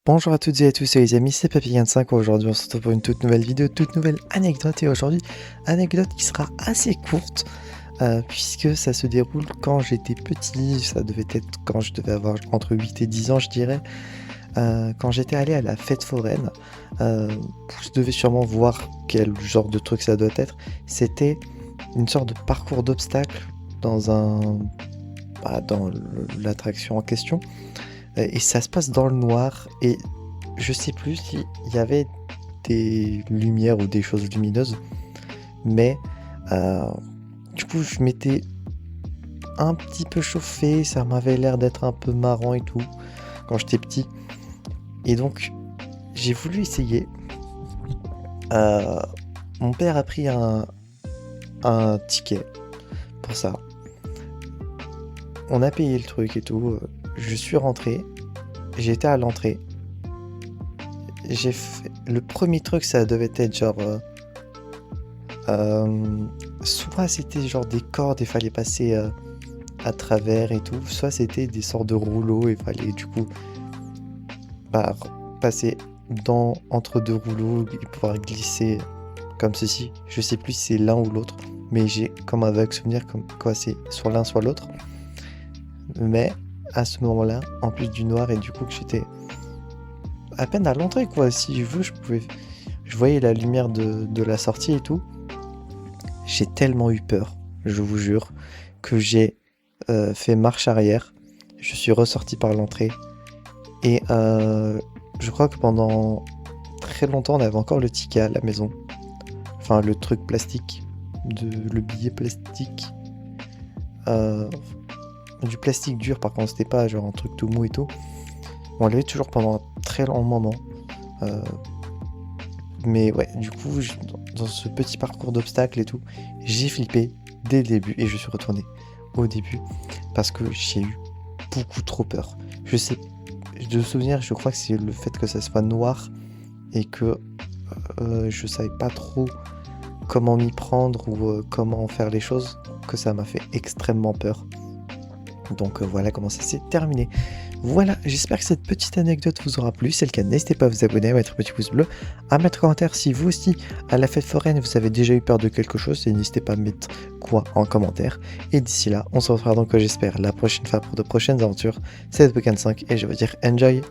Bonjour à toutes et à tous, les amis, c'est Papy25. Aujourd'hui, on se retrouve pour une toute nouvelle vidéo, toute nouvelle anecdote. Et aujourd'hui, anecdote qui sera assez courte, puisque ça se déroule quand j'étais petit. Ça devait être quand je devais avoir entre 8 et 10 ans, je dirais. Quand j'étais allé à la fête foraine, vous devez sûrement voir quel genre de truc ça doit être. C'était une sorte de parcours d'obstacles dans l'attraction en question. Et ça se passe dans le noir et je sais plus s'il y avait des lumières ou des choses lumineuses, mais du coup je m'étais un petit peu chauffé, ça m'avait l'air d'être un peu marrant et tout quand j'étais petit. Et donc j'ai voulu essayer. Mon père a pris un ticket pour ça. On a payé le truc et tout. Je suis rentré, j'étais à l'entrée. J'ai fait le premier truc, ça devait être genre soit c'était genre des cordes, il fallait passer à travers et tout, soit c'était des sortes de rouleaux, il fallait du coup passer entre deux rouleaux et pouvoir glisser comme ceci. Je sais plus si c'est l'un ou l'autre, mais j'ai comme un vague souvenir comme quoi c'est soit l'un soit l'autre. Mais à ce moment-là, en plus du noir et du coup que j'étais à peine à l'entrée quoi, si je veux je voyais la lumière de la sortie et tout. J'ai tellement eu peur, je vous jure, que j'ai fait marche arrière. Je suis ressorti par l'entrée et je crois que pendant très longtemps on avait encore le ticket à la maison. Enfin le truc plastique, le billet plastique. Du plastique dur par contre, c'était pas genre un truc tout mou et tout. On l'avait toujours pendant un très long moment. Mais ouais, du coup, dans ce petit parcours d'obstacles et tout, j'ai flippé dès le début et je suis retourné au début parce que j'ai eu beaucoup trop peur. Je sais, de souvenir, je crois que c'est le fait que ça soit noir et que je savais pas trop comment m'y prendre ou comment faire les choses, que ça m'a fait extrêmement peur. Donc voilà comment ça s'est terminé. Voilà, j'espère que cette petite anecdote vous aura plu. Si c'est le cas, n'hésitez pas à vous abonner, à mettre un petit pouce bleu, à mettre un commentaire si vous aussi, à la fête foraine, vous avez déjà eu peur de quelque chose. Et n'hésitez pas à mettre quoi en commentaire. Et d'ici là, on se retrouvera donc, j'espère, la prochaine fois pour de prochaines aventures. C'est Pokémon 5 et je veux dire enjoy!